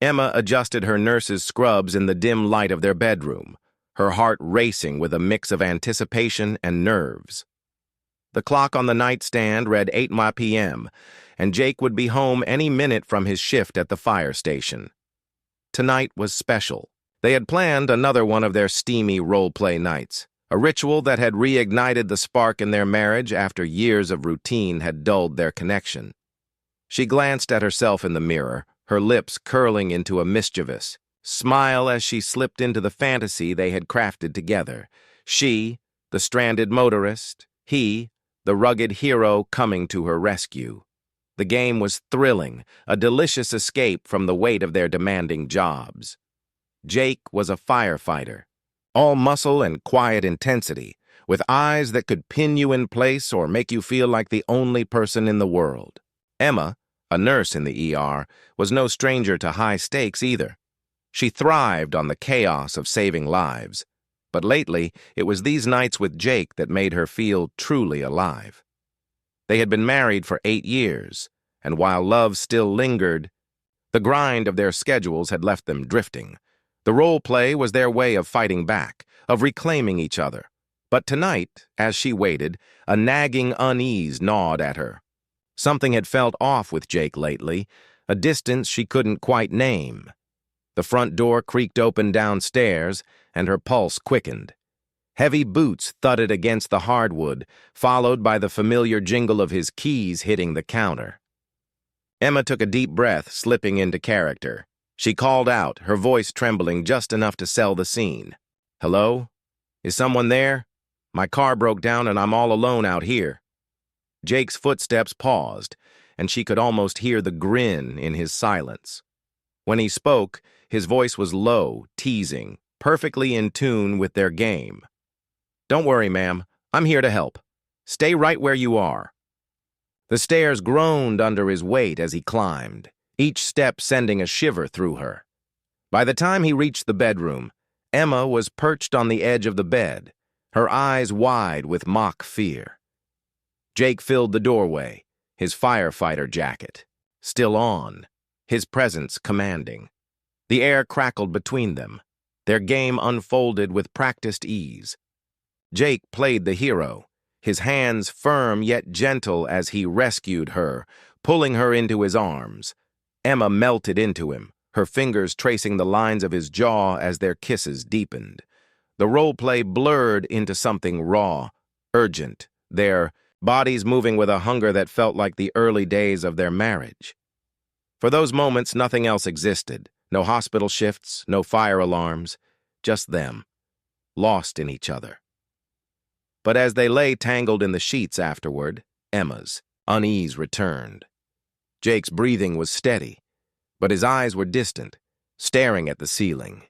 Emma adjusted her nurse's scrubs in the dim light of their bedroom, her heart racing with a mix of anticipation and nerves. The clock on the nightstand read 8 p.m., and Jake would be home any minute from his shift at the fire station. Tonight was special. They had planned another one of their steamy role-play nights, a ritual that had reignited the spark in their marriage after years of routine had dulled their connection. She glanced at herself in the mirror, her lips curling into a mischievous smile as she slipped into the fantasy they had crafted together. She, the stranded motorist, he, the rugged hero coming to her rescue. The game was thrilling, a delicious escape from the weight of their demanding jobs. Jake was a firefighter, all muscle and quiet intensity, with eyes that could pin you in place or make you feel like the only person in the world. Emma, a nurse in the ER, was no stranger to high stakes either. She thrived on the chaos of saving lives, but lately it was these nights with Jake that made her feel truly alive. They had been married for 8 years, and while love still lingered, the grind of their schedules had left them drifting. The role play was their way of fighting back, of reclaiming each other. But tonight, as she waited, a nagging unease gnawed at her. Something had felt off with Jake lately, a distance she couldn't quite name. The front door creaked open downstairs, and her pulse quickened. Heavy boots thudded against the hardwood, followed by the familiar jingle of his keys hitting the counter. Emma took a deep breath, slipping into character. She called out, her voice trembling just enough to sell the scene. "Hello? Is someone there? My car broke down and I'm all alone out here." Jake's footsteps paused, and she could almost hear the grin in his silence. When he spoke, his voice was low, teasing, perfectly in tune with their game. "Don't worry, ma'am. I'm here to help. Stay right where you are." The stairs groaned under his weight as he climbed, each step sending a shiver through her. By the time he reached the bedroom, Emma was perched on the edge of the bed, her eyes wide with mock fear. Jake filled the doorway, his firefighter jacket still on, his presence commanding. The air crackled between them, their game unfolded with practiced ease. Jake played the hero, his hands firm yet gentle as he rescued her, pulling her into his arms. Emma melted into him, her fingers tracing the lines of his jaw as their kisses deepened. The role-play blurred into something raw, urgent, their bodies moving with a hunger that felt like the early days of their marriage. For those moments, nothing else existed. No hospital shifts, no fire alarms, just them, lost in each other. But as they lay tangled in the sheets afterward, Emma's unease returned. Jake's breathing was steady, but his eyes were distant, staring at the ceiling.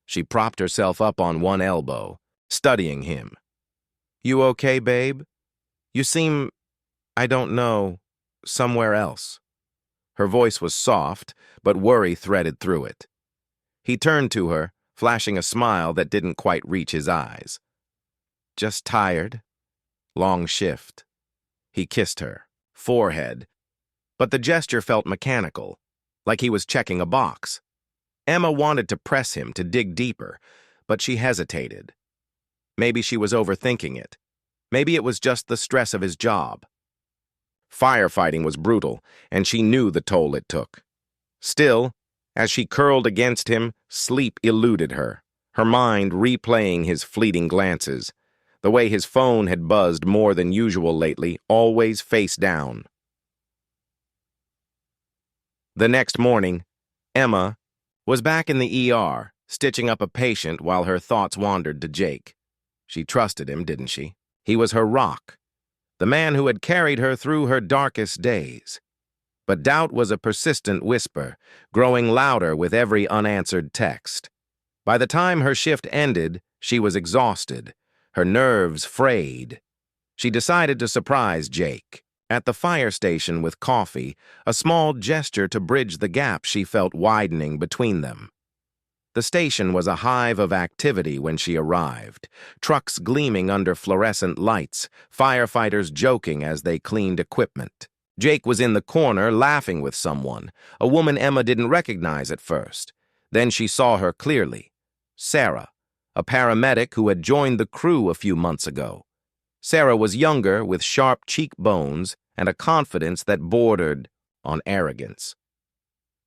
She propped herself up on one elbow, studying him. "You okay, babe? You seem, I don't know, somewhere else." Her voice was soft, but worry threaded through it. He turned to her, flashing a smile that didn't quite reach his eyes. "Just tired. Long shift." He kissed her, forehead, but the gesture felt mechanical, like he was checking a box. Emma wanted to press him to dig deeper, but she hesitated. Maybe she was overthinking it. Maybe it was just the stress of his job. Firefighting was brutal, and she knew the toll it took. Still, as she curled against him, sleep eluded her, her mind replaying his fleeting glances, the way his phone had buzzed more than usual lately, always face down. The next morning, Emma was back in the ER, stitching up a patient while her thoughts wandered to Jake. She trusted him, didn't she? He was her rock, the man who had carried her through her darkest days. But doubt was a persistent whisper, growing louder with every unanswered text. By the time her shift ended, she was exhausted, her nerves frayed. She decided to surprise Jake. At the fire station with coffee, a small gesture to bridge the gap she felt widening between them. The station was a hive of activity when she arrived, trucks gleaming under fluorescent lights, firefighters joking as they cleaned equipment. Jake was in the corner laughing with someone, a woman Emma didn't recognize at first. Then she saw her clearly. Sarah, a paramedic who had joined the crew a few months ago. Sarah was younger, with sharp cheekbones and a confidence that bordered on arrogance.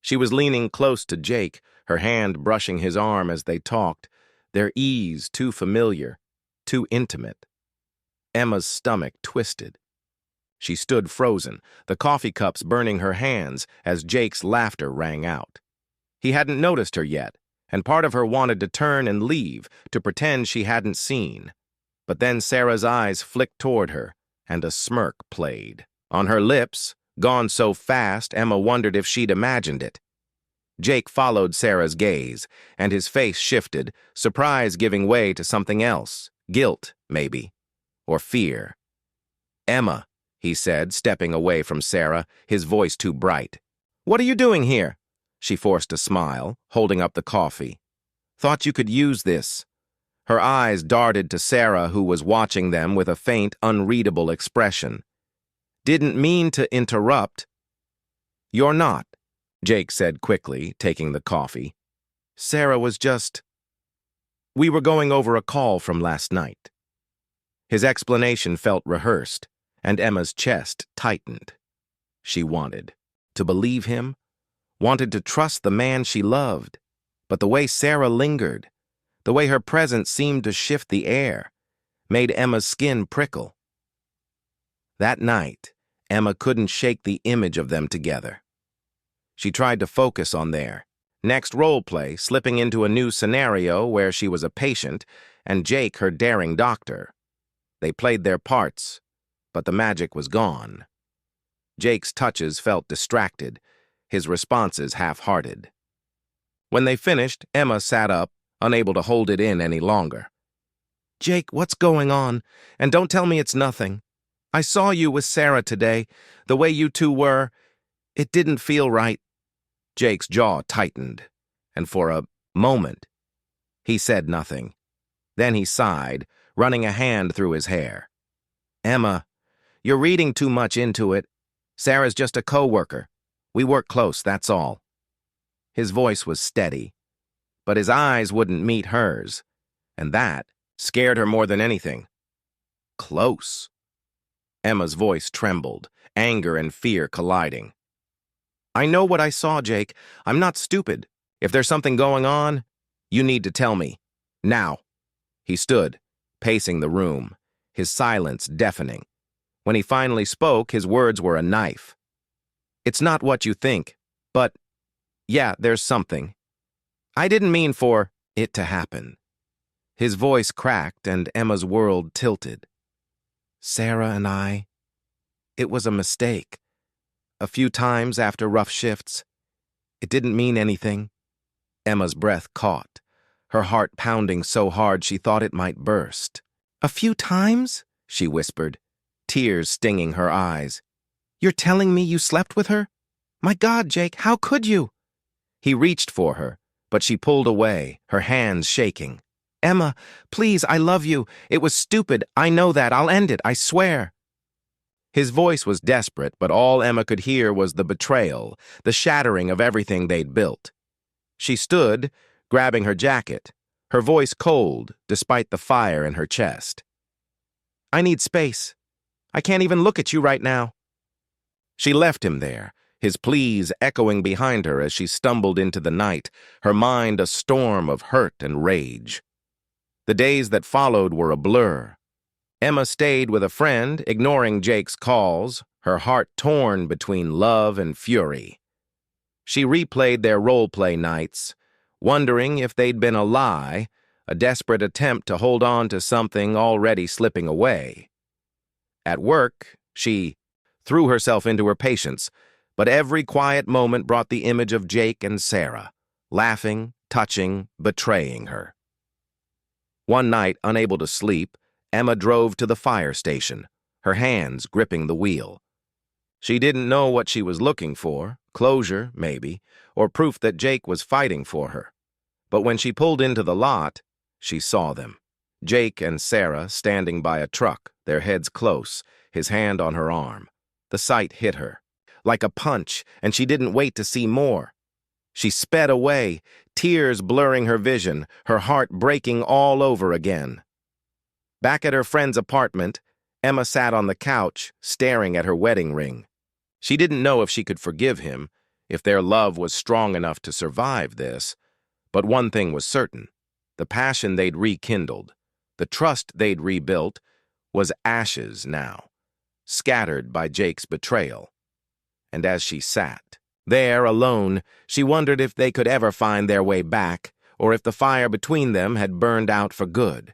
She was leaning close to Jake, her hand brushing his arm as they talked, their ease too familiar, too intimate. Emma's stomach twisted. She stood frozen, the coffee cups burning her hands as Jake's laughter rang out. He hadn't noticed her yet, and part of her wanted to turn and leave, to pretend she hadn't seen. But then Sarah's eyes flicked toward her, and a smirk played. On her lips, gone so fast, Emma wondered if she'd imagined it. Jake followed Sarah's gaze, and his face shifted, surprise giving way to something else. Guilt, maybe. Or fear. "Emma," he said, stepping away from Sarah, his voice too bright. "What are you doing here?" She forced a smile, holding up the coffee. "Thought you could use this." Her eyes darted to Sarah, who was watching them with a faint, unreadable expression. "Didn't mean to interrupt." "You're not," Jake said quickly, taking the coffee. "Sarah was just... We were going over a call from last night." His explanation felt rehearsed, and Emma's chest tightened. She wanted to believe him, wanted to trust the man she loved, but the way Sarah lingered, the way her presence seemed to shift the air, made Emma's skin prickle. That night, Emma couldn't shake the image of them together. She tried to focus on their next role play, slipping into a new scenario where she was a patient and Jake her daring doctor. They played their parts, but the magic was gone. Jake's touches felt distracted, his responses half-hearted. When they finished, Emma sat up, unable to hold it in any longer. "Jake, what's going on? And don't tell me it's nothing. I saw you with Sarah today. The way you two were, it didn't feel right." Jake's jaw tightened, and for a moment, he said nothing. Then he sighed, running a hand through his hair. "Emma, you're reading too much into it. Sarah's just a co-worker. We work close, that's all." His voice was steady, but his eyes wouldn't meet hers, and that scared her more than anything. "Close." Emma's voice trembled, anger and fear colliding. "I know what I saw, Jake. I'm not stupid. If there's something going on, you need to tell me. Now." He stood, pacing the room, his silence deafening. When he finally spoke, his words were a knife. "It's not what you think, but, yeah, there's something. I didn't mean for it to happen." His voice cracked and Emma's world tilted. "Sarah and I, it was a mistake. A few times after rough shifts. It didn't mean anything." Emma's breath caught, her heart pounding so hard she thought it might burst. "A few times?" she whispered, tears stinging her eyes. "You're telling me you slept with her? My God, Jake, how could you?" He reached for her, but she pulled away, her hands shaking. "Emma, please, I love you. It was stupid. I know that. I'll end it, I swear." His voice was desperate, but all Emma could hear was the betrayal, the shattering of everything they'd built. She stood, grabbing her jacket, her voice cold despite the fire in her chest. "I need space. I can't even look at you right now." She left him there, his pleas echoing behind her as she stumbled into the night, her mind a storm of hurt and rage. The days that followed were a blur. Emma stayed with a friend, ignoring Jake's calls, her heart torn between love and fury. She replayed their role-play nights, wondering if they'd been a lie, a desperate attempt to hold on to something already slipping away. At work, she threw herself into her patients, but every quiet moment brought the image of Jake and Sarah, laughing, touching, betraying her. One night, unable to sleep, Emma drove to the fire station, her hands gripping the wheel. She didn't know what she was looking for, closure, maybe, or proof that Jake was fighting for her. But when she pulled into the lot, she saw them. Jake and Sarah standing by a truck, their heads close, his hand on her arm. The sight hit her, like a punch, and she didn't wait to see more. She sped away, tears blurring her vision, her heart breaking all over again. Back at her friend's apartment, Emma sat on the couch, staring at her wedding ring. She didn't know if she could forgive him, if their love was strong enough to survive this. But one thing was certain. The passion they'd rekindled, the trust they'd rebuilt, was ashes now, scattered by Jake's betrayal. And as she sat there alone, she wondered if they could ever find their way back, or if the fire between them had burned out for good.